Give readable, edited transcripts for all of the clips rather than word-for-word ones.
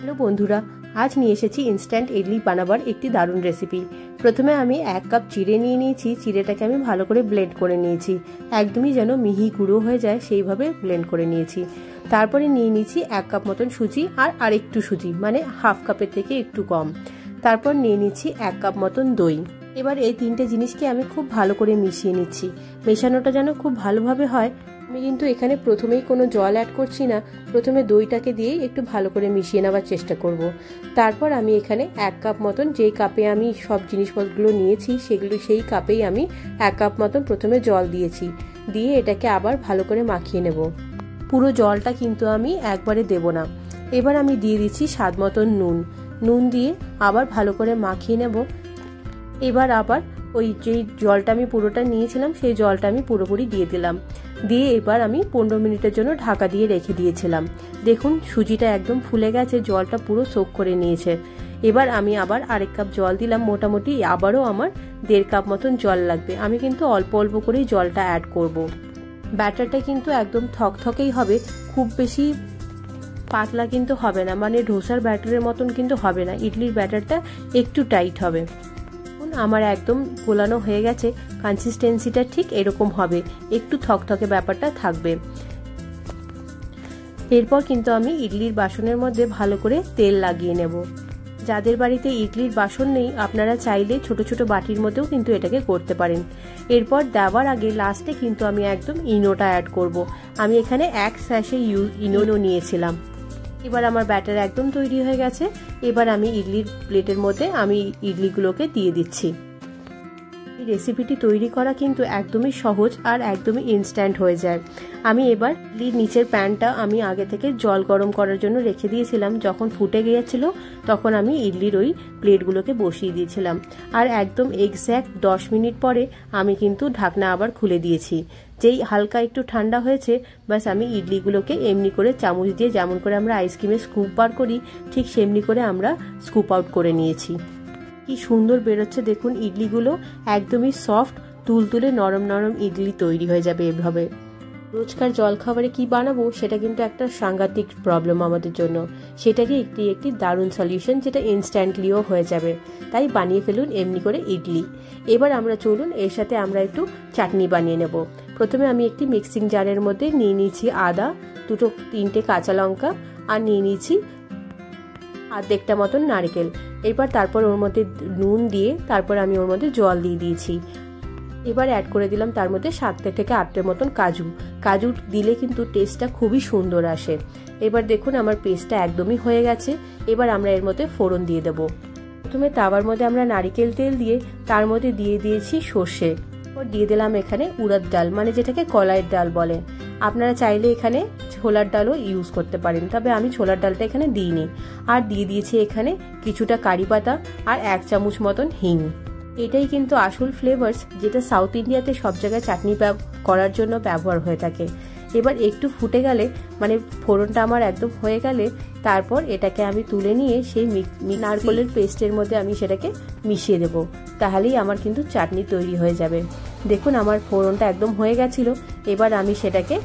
Hello বন্ধুরা, আজ নিয়ে এসেছি ইনস্ট্যান্ট ইডলি বানাবার একটি দারুণ রেসিপি। প্রথমে আমি 1 কাপ চিড়ে নিয়ে নিয়েছি। চিড়েটাকে আমি ভালো করে ব্লেন্ড করে নিয়েছি, একদমই যেন মিহি গুঁড়ো হয়ে যায় সেইভাবে ব্লেন্ড করে নিয়েছি। তারপরে নিয়ে নিয়েছি 1 কাপ মতন সুজি আর আরেকটু সুজি, মানে হাফ কাপের থেকে একটু কম। তারপর নিয়ে নিচ্ছি 1 কাপ মতন দই। এবার এই তিনটে জিনিসকে আমি খুব ভালো করে মিশিয়ে নিচ্ছি। মেশানোটা যেন খুব ভালোভাবে হয়। আমি কিন্তু এখানে প্রথমেই কোনো জল অ্যাড করছি না, প্রথমে দইটাকে দিয়েই একটু ভালো করে মিশিয়ে নেওয়ার চেষ্টা করব। তারপর আমি এখানে 1 কাপ মতন, যেই কাপে আমি সব জিনিসপত্রগুলো নিয়েছি সেই কাপেই আমি 1 কাপ মতন প্রথমে জল দিয়েছি। দিয়ে এটাকে আবার ভালো করে মাখিয়ে নেব। পুরো জলটা কিন্তু আমি একবারে দেব না। এবার আমি দিয়ে দিচ্ছি স্বাদ মতন নুন দিয়ে আবার ভালো করে মাখিয়ে নেব। এবার আবার ওই যেই জলটা আমি পুরোটা নিয়েছিলাম সেই জলটা আমি পুরোপুরি দিয়ে দিলাম। দিয়ে এবার আমি 15 মিনিটের জন্য ঢাকা দিয়ে রেখে দিয়েছিলাম। দেখুন সুজিটা একদম ফুলে গেছে, জলটা পুরো সোক করে নিয়েছে। এবার আমি আবার 1 কাপ জল দিলাম। মোটামুটি আবারও আমার 1.5 কাপ মতন জল লাগবে। আমি কিন্তু অল্প অল্প করেই জলটা অ্যাড করব। ব্যাটারটা কিন্তু একদম থকথকেই হবে, খুব বেশি পাতলা কিন্তু হবে না, মানে ডোসার ব্যাটারের মতন কিন্তু হবে না। ইডলির ব্যাটারটা একটু টাইট হবে। আমার একদম গোলানো হয়ে গেছে, কনসিস্টেন্সিটা ঠিক এরকম হবে, একটু থকথকে ব্যাপারটা থাকবে। এরপর কিন্তু আমি ইডলির বাসনের মধ্যে ভালো করে তেল লাগিয়ে নেব। যাদের বাড়িতে ইডলির বাসন নেই আপনারা চাইলে ছোট ছোট বাটির মধ্যেও কিন্তু এটাকে করতে পারেন। এরপর দেওয়ার আগে লাস্টে কিন্তু আমি একদম ইনোটা অ্যাড করব। আমি এখানে 1 স্যাশে ইনো নিয়েছিলাম। এবার আমার ব্যাটার একদম তৈরি হয়ে গেছে। এবার আমি ইডলির প্লেটের মধ্যে আমি ইডলিগুলোকে দিয়ে দিচ্ছি। এই রেসিপিটি তৈরি করা কিন্তু একদমই সহজ আর একদমই ইনস্ট্যান্ট হয়ে যায়। আমি এবার ইডলির নিচের প্যানটা আমি আগে থেকে জল গরম করার জন্য রেখে দিয়েছিলাম। যখন ফুটে গিয়েছিল তখন আমি ইডলির ওই প্লেটগুলোকে বসিয়ে দিয়েছিলাম। আর একদম এক্স্যাক্ট 10 মিনিট পরে আমি কিন্তু ঢাকনা আবার খুলে দিয়েছি। যেই হালকা একটু ঠান্ডা হয়েছে, বাস আমি ইডলিগুলোকে এমনি করে চামচ দিয়ে, যেমন করে আমরা আইসক্রিমের স্কুপ বার করি ঠিক সেমনি করে আমরা স্কুপ আউট করে নিয়েছি। কি সুন্দর বেরোচ্ছে দেখুন ইডলিগুলো, একদমই সফট তুলতুলে নরম নরম ইডলি তৈরি হয়ে যাবে এভাবে। রোজকার জলখাবারে কি বানাবো সেটা কিন্তু একটা সাংঘাতিক প্রবলেম আমাদের জন্য। সেটাকে একটি দারুণ সলিউশন, যেটা ইনস্ট্যান্টলিও হয়ে যাবে। তাই বানিয়ে ফেলুন এমনি করে ইডলি। এবার আমরা চলুন এর সাথে আমরা একটু চাটনি বানিয়ে নেব। প্রথমে আমি একটি মিক্সিং জারের মধ্যে নিয়ে নিয়েছি আদা, 2-3টে কাঁচা লঙ্কা, আর নিয়ে নিয়েছি আধেকটা মতন নারকেল। এবার তারপর ওর মধ্যে নুন দিয়ে তারপর আমি ওর মধ্যে জল দিয়ে দিয়েছি। এবার অ্যাড করে দিলাম তার মধ্যে 7 থেকে 8টে মতন কাজু দিলে কিন্তু টেস্টটা খুবই সুন্দর আসে। এবার দেখুন আমার পেস্টটা একদমই হয়ে গেছে। এবার আমরা এর মধ্যে ফোড়ন দিয়ে দেব। প্রথমে তাওয়ার মধ্যে আমরা নারকেল তেল দিয়ে তার মধ্যে দিয়ে দিয়েছি সর্ষে। এরপর দিয়ে দিলাম এখানে উড়দ ডাল, মানে যেটাকে কলাইয়ের ডাল বলে। আপনারা চাইলে এখানে ছোলার ডালও ইউজ করতে পারেন, তবে আমি ছোলার ডালটা এখানে দিইনি। আর দিয়ে দিয়েছি এখানে কিছুটা কারি পাতা আর 1 চামচ মতন হিং। এটাই কিন্তু আসল ফ্লেভার্স, যেটা সাউথ ইন্ডিয়াতে সব জায়গায় চাটনি করার জন্য ব্যবহার হয়ে থাকে। এবার একটু ফুটে গেলে, মানে ফোড়নটা আমার একদম হয়ে গেলে, তারপর এটাকে আমি তুলে নিয়ে সেই নারকেলের পেস্টের মধ্যে আমি সেটাকে মিশিয়ে দেব। তাহলেই আমার কিন্তু চাটনি তৈরি হয়ে যাবে। দেখুন আমার ফোড়নটা একদম হয়ে গেছিল। এবার আমি সেটাকে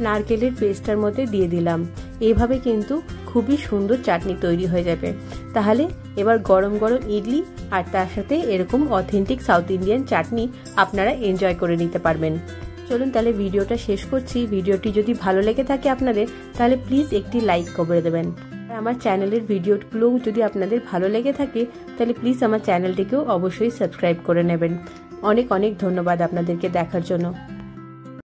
নারকেলের পেস্টটার মধ্যে দিয়ে দিলাম। এইভাবে কিন্তু খুবই সুন্দর চাটনি তৈরি হয়ে যাবে। তাহলে এবার গরম গরম ইডলি আর তার সাথে এরকম অথেন্টিক সাউথ ইন্ডিয়ান চাটনি আপনারা এনজয় করে নিতে পারবেন। চলুন তাহলে ভিডিওটা শেষ করছি। ভিডিওটি যদি ভালো লেগে থাকে আপনাদের, তাহলে প্লিজ একটি লাইক করে দেবেন। আর আমার চ্যানেলের ভিডিওগুলো যদি আপনাদের ভালো লেগে থাকে তাহলে প্লিজ আমার চ্যানেলটিকেও অবশ্যই সাবস্ক্রাইব করে নেবেন। অনেক অনেক ধন্যবাদ আপনাদেরকে দেখার জন্য।